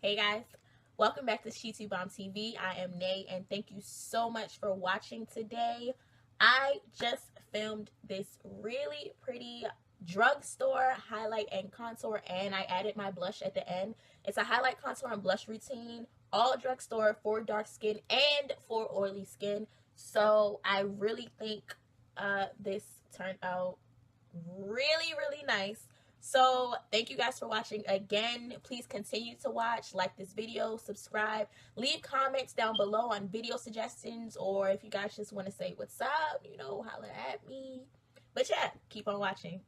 Hey guys, welcome back to She2 Bomb TV. I am Nay and thank you so much for watching today. I just filmed this really pretty drugstore highlight and contour, and I added my blush at the end. It's a highlight, contour, and blush routine, all drugstore for dark skin and for oily skin. So I really think this turned out really nice. So thank you guys for watching again. Please continue to watch, like this video, subscribe, leave comments down below on video suggestions, or if you guys just want to say what's up, you know, holler at me. But yeah, keep on watching.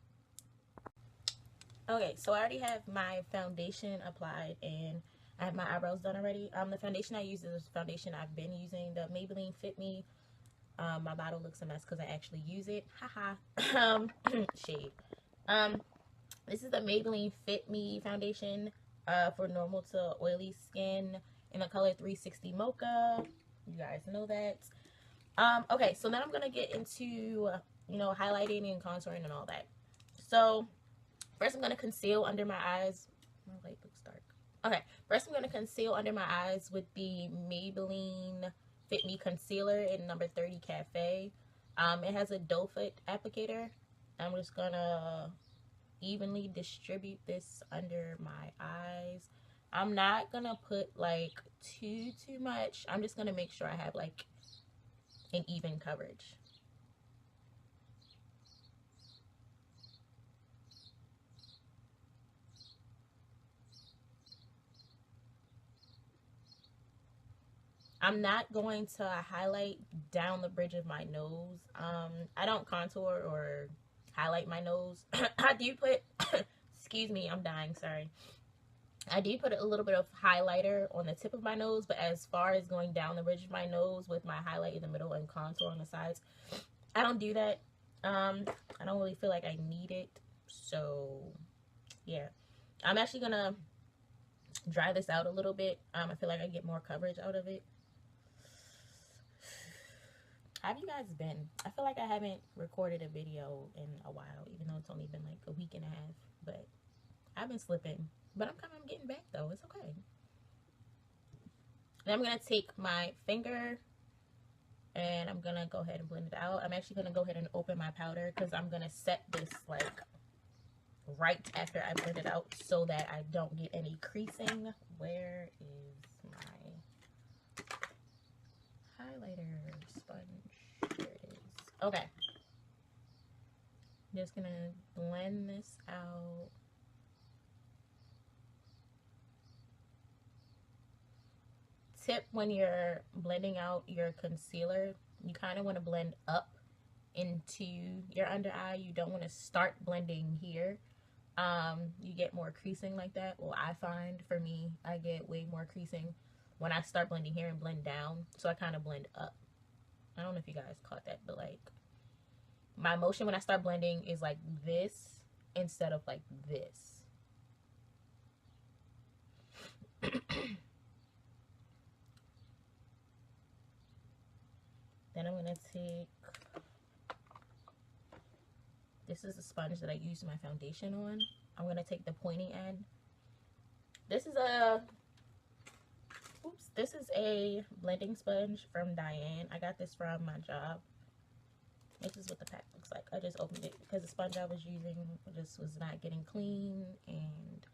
Okay, so I already have my foundation applied and I have my eyebrows done already. The foundation I use is the foundation I've been using, the Maybelline Fit Me. My bottle looks a mess because I actually use it. Haha. Shade. This is the Maybelline Fit Me foundation for normal to oily skin in the color 360 Mocha. You guys know that. Okay, so then I'm going to get into, you know, highlighting and contouring and all that. So, first I'm going to conceal under my eyes. My light looks dark. Okay, first I'm going to conceal under my eyes with the Maybelline Fit Me Concealer in number 30 Café. It has a doe foot applicator. I'm just going to evenly distribute this under my eyes. I'm not gonna put like too much. I'm just gonna make sure I have like an even coverage. I'm not going to highlight down the bridge of my nose. I don't contour or highlight my nose. I do put excuse me, I'm dying, sorry. I do put a little bit of highlighter on the tip of my nose, but as far as going down the ridge of my nose with my highlight in the middle and contour on the sides, I don't do that. I don't really feel like I need it. So yeah, I'm actually gonna dry this out a little bit. I feel like I get more coverage out of it. How have you guys been? I feel like I haven't recorded a video in a while, even though it's only been like a week and a half. But I've been slipping. But I'm getting back though. It's okay. Then I'm gonna take my finger and I'm gonna go ahead and blend it out. I'm actually gonna go ahead and open my powder because I'm gonna set this like right after I blend it out so that I don't get any creasing. Where is my highlighter sponge? There it is. Okay. I'm just gonna blend this out. Tip when you're blending out your concealer, you kind of want to blend up into your under eye. You don't want to start blending here. You get more creasing like that. Well, I find for me, I get way more creasing when I start blending here and blend down. So I kind of blend up. I don't know if you guys caught that, but like my motion when I start blending is like this instead of like this. Then I'm going to take, this is a sponge that I use my foundation on. I'm going to take the pointy end. This is a blending sponge from Diane. I got this from my job. This is what the pack looks like. I just opened it because the sponge I was using just was not getting clean and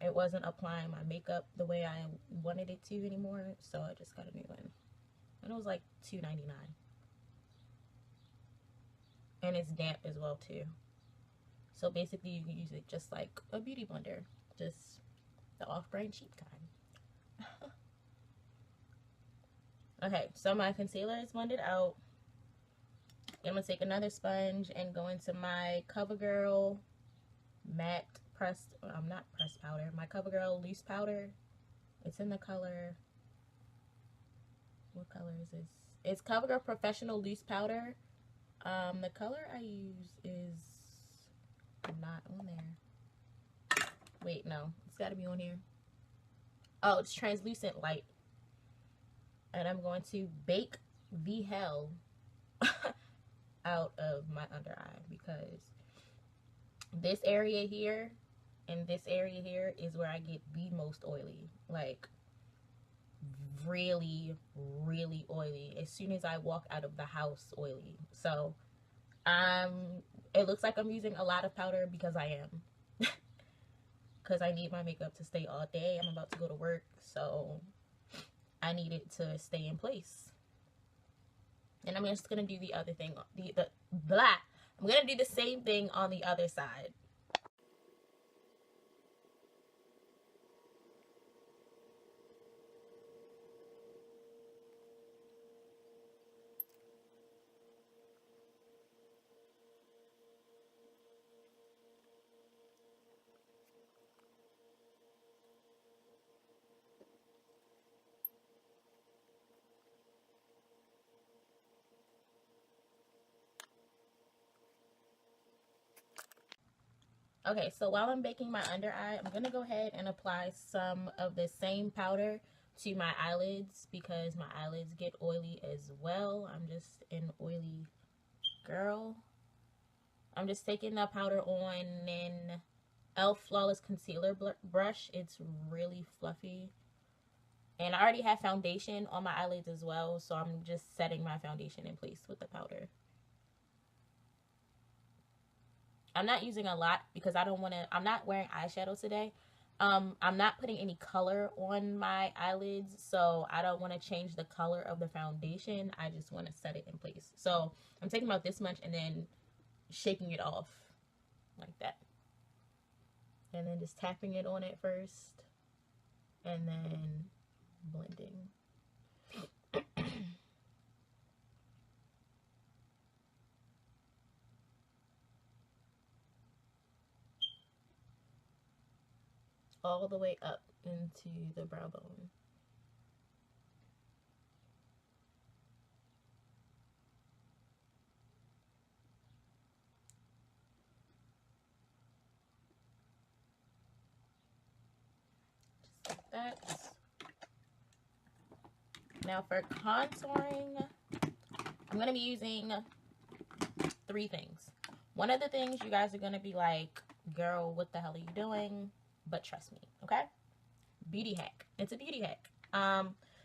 it wasn't applying my makeup the way I wanted it to anymore. So I just got a new one. And it was like $2.99. And it's damp as well too. So basically you can use it just like a beauty blender. Just the off-brand cheap kind. Okay, so my concealer is blended out. I'm going to take another sponge and go into my CoverGirl matte pressed, not pressed powder, my CoverGirl loose powder. It's in the color, what color is this? It's CoverGirl Professional Loose Powder. The color I use is not on there. Wait, no, it's got to be on here. Oh, it's translucent light. And I'm going to bake the hell out of my under eye because this area here and this area here is where I get the most oily. Like, really, really oily. As soon as I walk out of the house, oily. So, it looks like I'm using a lot of powder because I am. Because I need my makeup to stay all day. I'm about to go to work, so I need it to stay in place. And I'm just gonna do the other thing, I'm gonna do the same thing on the other side. Okay, so while I'm baking my under eye, I'm going to go ahead and apply some of the same powder to my eyelids because my eyelids get oily as well. I'm just an oily girl. I'm just taking the powder on an e.l.f. Flawless Concealer brush. It's really fluffy. And I already have foundation on my eyelids as well, so I'm just setting my foundation in place with the powder. I'm not using a lot because I don't want to, I'm not wearing eyeshadow today. I'm not putting any color on my eyelids, so I don't want to change the color of the foundation. I just want to set it in place. So I'm taking about this much and then shaking it off like that. And then just tapping it on it first and then blending. All the way up into the brow bone. Just like that. Now for contouring, I'm going to be using 3 things. One of the things you guys are going to be like, girl, what the hell are you doing? But trust me, okay? Beauty hack. It's a beauty hack.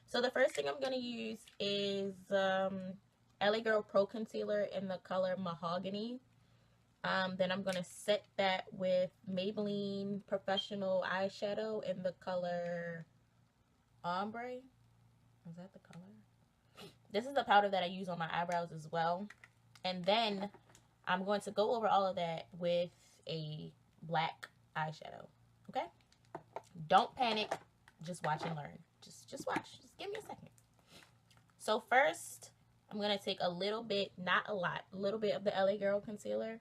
So the first thing I'm going to use is LA Girl Pro Concealer in the color Mahogany. Then I'm going to set that with Maybelline Professional Eyeshadow in the color Ombre. Is that the color? This is the powder that I use on my eyebrows as well. And then I'm going to go over all of that with a black eyeshadow. Okay? Don't panic. Just watch and learn. Just watch. Just give me a second. So first, I'm going to take a little bit, not a lot, a little bit of the LA Girl concealer.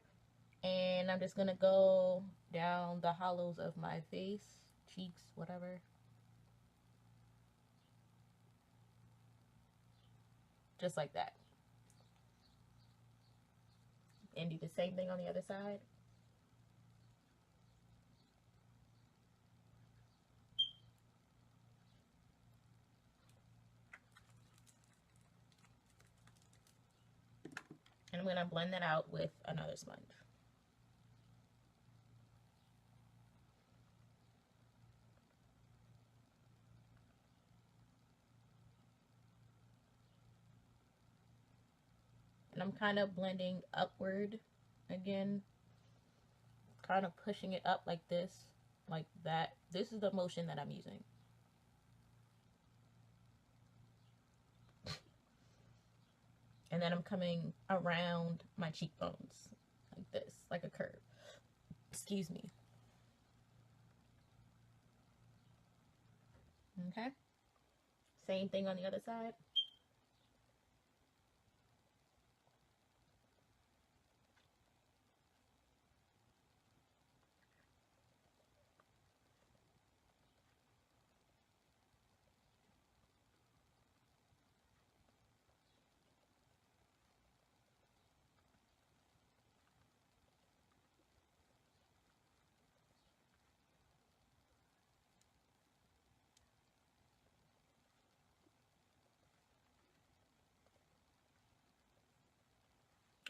And I'm just going to go down the hollows of my face, cheeks, whatever. Just like that. And do the same thing on the other side. And I'm going to blend that out with another sponge. And I'm kind of blending upward again. Kind of pushing it up like this, like that. This is the motion that I'm using. And then I'm coming around my cheekbones like this, like a curve. Excuse me. Okay. Same thing on the other side.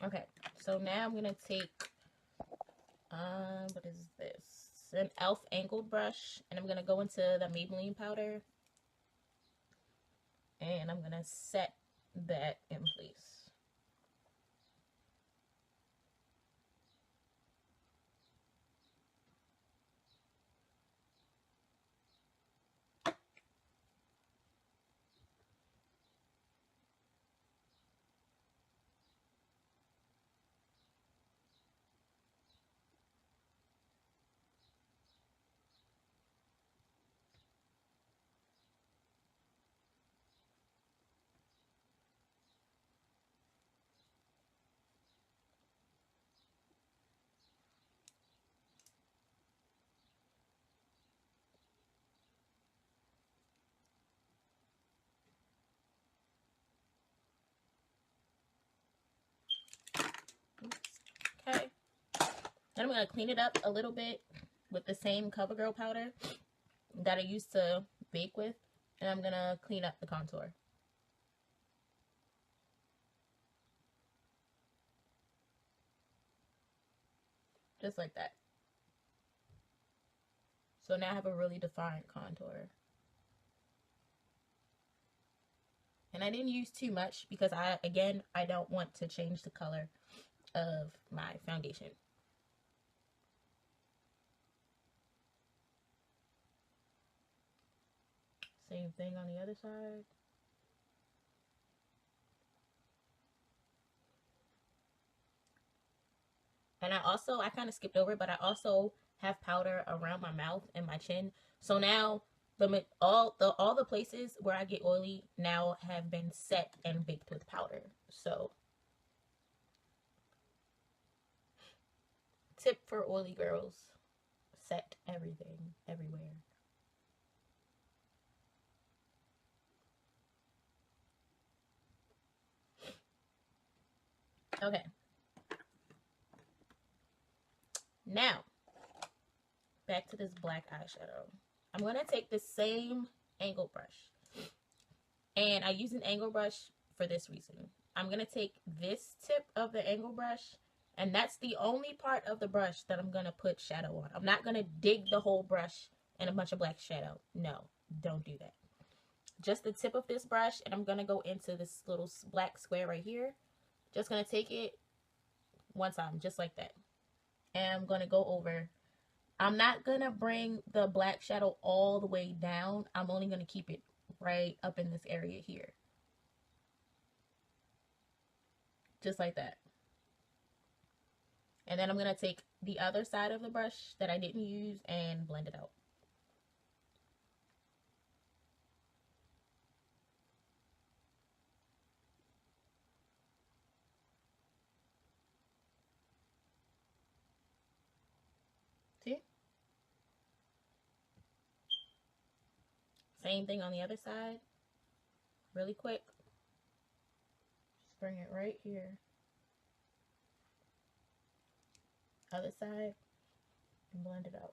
Okay, so now I'm gonna take, what is this? an e.l.f. angled brush, and I'm going to go into the Maybelline powder, and I'm going to set that in place. Okay. Then I'm going to clean it up a little bit with the same CoverGirl powder that I used to bake with. And I'm going to clean up the contour. Just like that. So now I have a really defined contour. And I didn't use too much because I don't want to change the color of my foundation. Same thing on the other side. And I kind of skipped over, but I also have powder around my mouth and my chin. So now all the places where I get oily now have been set and baked with powder. So tip for oily girls, set everything everywhere. Okay. Now, back to this black eyeshadow. I'm going to take the same angle brush. And I use an angle brush for this reason. I'm going to take this tip of the angle brush, and that's the only part of the brush that I'm going to put shadow on. I'm not going to dig the whole brush in a bunch of black shadow. No, don't do that. Just the tip of this brush, and I'm going to go into this little black square right here. Just going to take it one time, just like that. And I'm going to go over. I'm not going to bring the black shadow all the way down. I'm only going to keep it right up in this area here. Just like that. And then I'm going to take the other side of the brush that I didn't use and blend it out. See? Same thing on the other side. Really quick. Just bring it right here. Other side. And blend it out.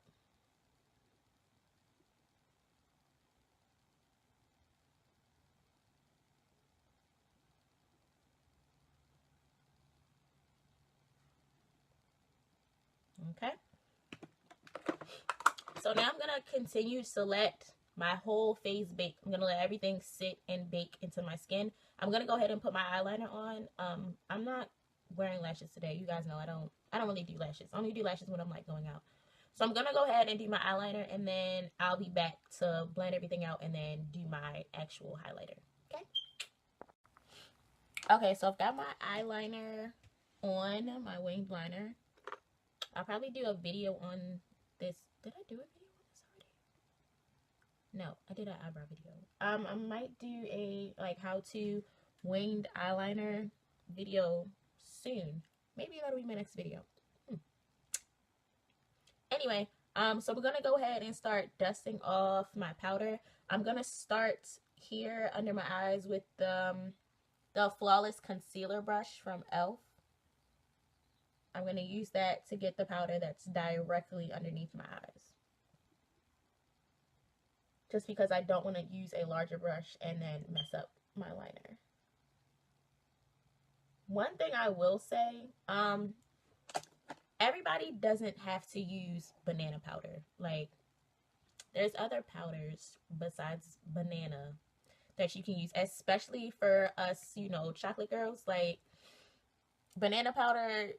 Okay. So now I'm going to continue to let my whole face bake. I'm going to let everything sit and bake into my skin. I'm going to go ahead and put my eyeliner on. I'm not wearing lashes today. You guys know I don't really do lashes. I only do lashes when I'm like going out. So I'm going to go ahead and do my eyeliner, and then I'll be back to blend everything out and then do my actual highlighter. Okay? Okay, so I've got my eyeliner on, my winged liner. I'll probably do a video on this. Did I do a video on this already? No, I did an eyebrow video. I might do a like how to winged eyeliner video soon. Maybe that'll be my next video. Anyway, so we're gonna go ahead and start dusting off my powder. I'm gonna start here under my eyes with the Flawless Concealer brush from e.l.f. I'm going to use that to get the powder that's directly underneath my eyes. Just because I don't want to use a larger brush and then mess up my liner. One thing I will say, everybody doesn't have to use banana powder. Like, there's other powders besides banana that you can use, especially for us, you know, chocolate girls. Like, banana powder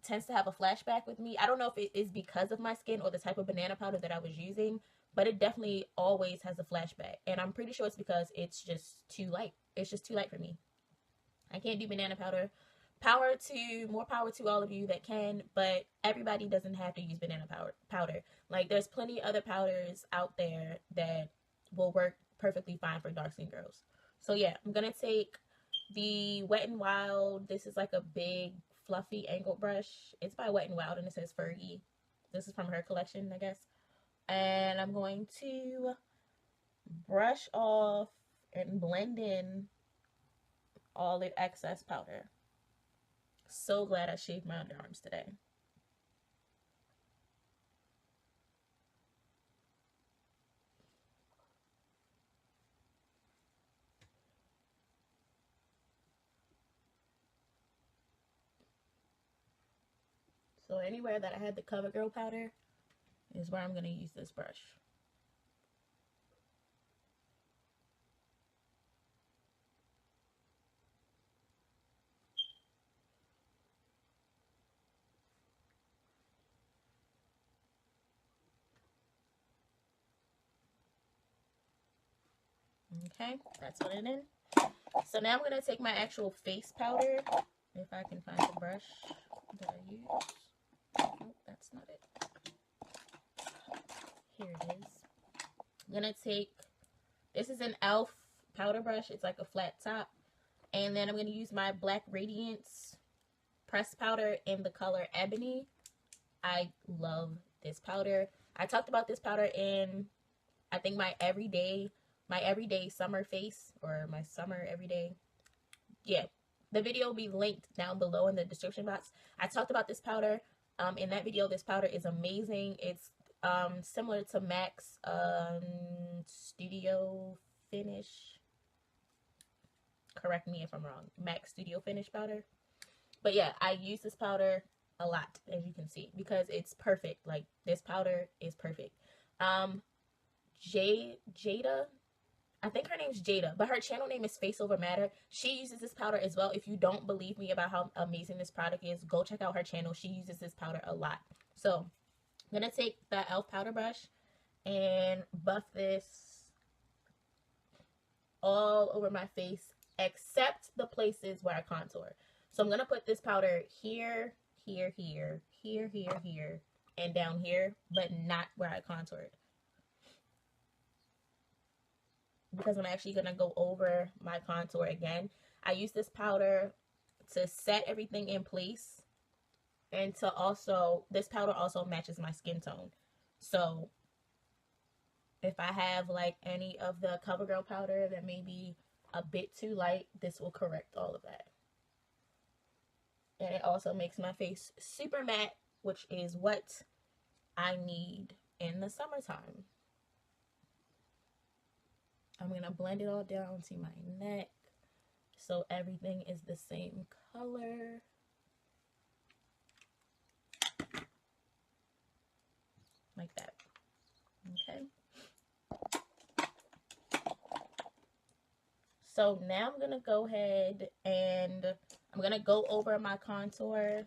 tends to have a flashback with me. I don't know if it is because of my skin or the type of banana powder that I was using, but it definitely always has a flashback. And I'm pretty sure it's because it's just too light. It's just too light for me. I can't do banana powder. More power to all of you that can, but everybody doesn't have to use banana powder. Like, there's plenty other powders out there that will work perfectly fine for dark skin girls. So yeah, I'm gonna take the Wet n Wild. This is like a big fluffy angled brush. It's by Wet n Wild and it says Fergie. This is from her collection, I guess. And I'm going to brush off and blend in all the excess powder. So glad I shaved my underarms today. So anywhere that I had the CoverGirl powder is where I'm going to use this brush. Okay, that's what it is. So now I'm going to take my actual face powder, if I can find the brush that I use. Nope, that's not it. Here it is. I'm going to take, this is an e.l.f. powder brush. It's like a flat top. And then I'm going to use my black Radiance pressed powder in the color Ebony. I love this powder. I talked about this powder in, I think, my everyday summer face, or my summer everyday. Yeah, the video will be linked down below in the description box. I talked about this powder in that video. This powder is amazing. It's similar to MAC's Studio Finish. Correct me if I'm wrong. MAC Studio Finish powder. But yeah, I use this powder a lot, as you can see, because it's perfect. Like, this powder is perfect. Jada, I think her name's Jada, but her channel name is Face Over Matter. She uses this powder as well. If you don't believe me about how amazing this product is, go check out her channel. She uses this powder a lot. So I'm going to take the e.l.f. powder brush and buff this all over my face, except the places where I contour. So I'm going to put this powder here, here, here, here, here, here, and down here, but not where I contoured. Because I'm actually going to go over my contour again. I use this powder to set everything in place, and to also, this powder also matches my skin tone. So if I have like any of the CoverGirl powder that may be a bit too light, this will correct all of that. And it also makes my face super matte, which is what I need in the summertime. I'm going to blend it all down to my neck so everything is the same color. Like that. Okay. So now I'm going to go ahead and I'm going to go over my contour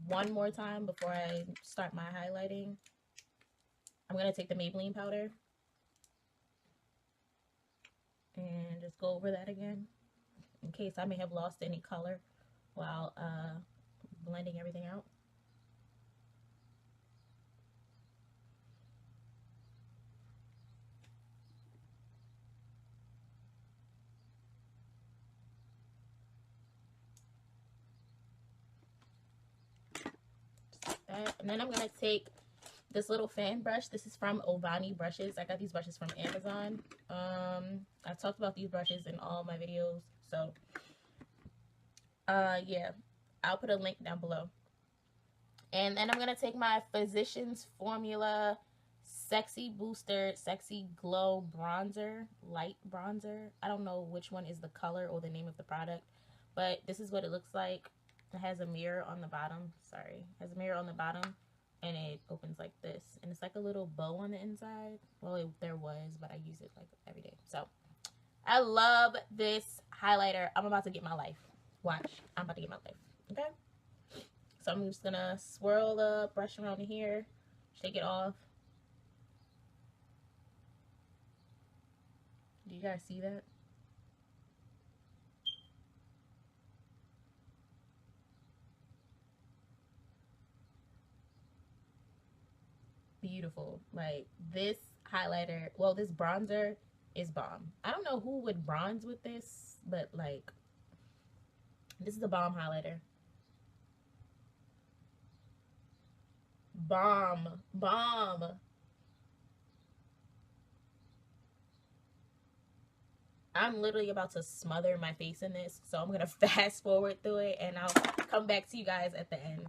one more time before I start my highlighting. I'm going to take the Maybelline powder and just go over that again in case I may have lost any color while blending everything out. And then I'm going to take this little fan brush. This is from Auburn brushes. I got these brushes from Amazon. I've talked about these brushes in all my videos. So, yeah, I'll put a link down below. And then I'm going to take my Physicians Formula Sexy Booster, Sexy Glow Bronzer, Light Bronzer. I don't know which one is the color or the name of the product, but this is what it looks like. It has a mirror on the bottom. Sorry. It has a mirror on the bottom. And it opens like this. And it's like a little bow on the inside. Well, there was, but I use it like every day. So, I love this highlighter. I'm about to get my life. Watch. I'm about to get my life. Okay? So, I'm just going to swirl the brush around here. Shake it off. Do you guys see that? Beautiful. Like, this highlighter, well, this bronzer is bomb. I don't know who would bronze with this, but like, this is a bomb highlighter. Bomb. Bomb. I'm literally about to smother my face in this, so I'm gonna fast forward through it and I'll come back to you guys at the end.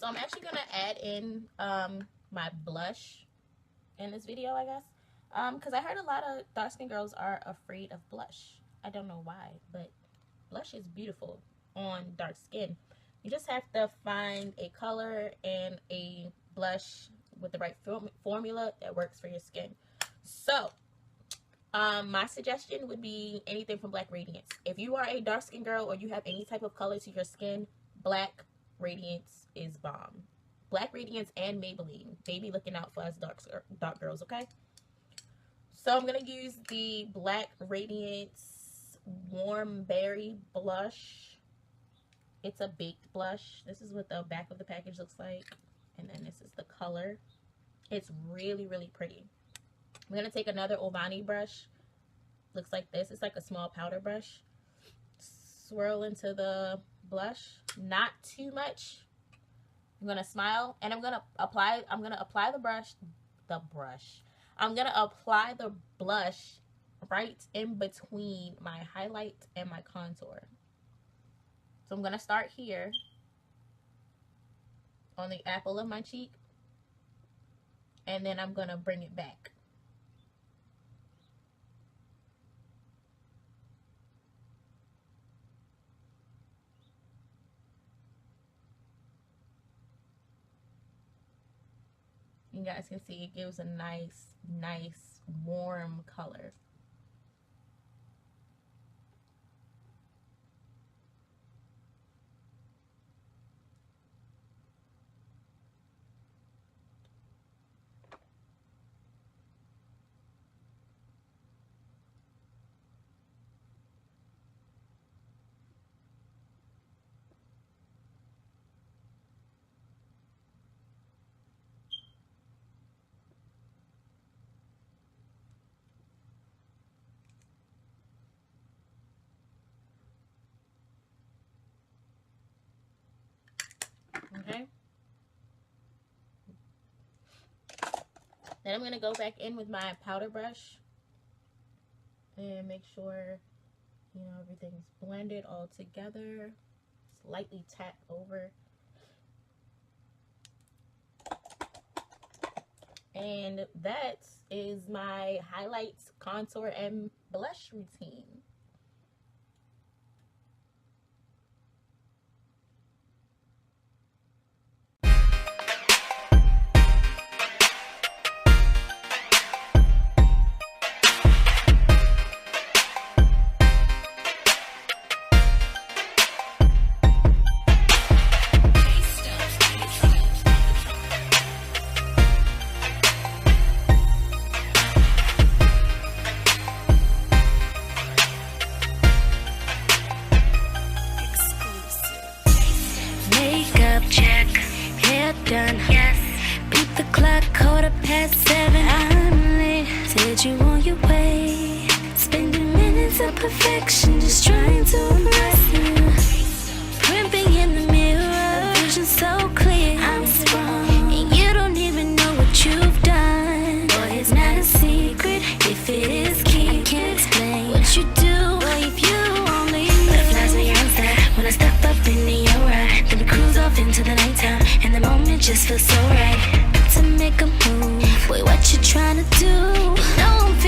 So I'm actually gonna add in my blush in this video, I guess, because I heard a lot of dark skin girls are afraid of blush. I don't know why, but blush is beautiful on dark skin. You just have to find a color and a blush with the right formula that works for your skin. So my suggestion would be anything from Black Radiance. If you are a dark skin girl or you have any type of color to your skin, Black Radiance is bomb. Black Radiance and Maybelline. They be looking out for us dark girls, okay? So I'm going to use the Black Radiance Warm Berry Blush. It's a baked blush. This is what the back of the package looks like. And then this is the color. It's really, really pretty. I'm going to take another Auburn brush. Looks like this. It's like a small powder brush. Swirl into the blush. Not too much. I'm going to smile and I'm going to apply the brush. I'm going to apply the blush right in between my highlight and my contour. So I'm going to start here on the apple of my cheek. And then I'm going to bring it back. You guys can see it gives a nice warm color. Okay. Then I'm going to go back in with my powder brush and make sure, you know, everything's blended all together. Slightly tap over. And that is my highlights, contour, and blush routine. Done. Yes. Beat the clock, 7:15. I'm late. Said you on your way. Spending minutes of perfection, just trying to impress you. Primping in the mirror, vision so clear. I'm sprung, and you don't even know what you've done. Boy, it's not a secret. If it is, keep. I can't explain what you do. Boy, if you only knew. Butterflies on your inside when I step up into your ride. Then we cruise off into the nighttime, and the moment just feels so right to make a move. Boy, what you trying to do? No, I'm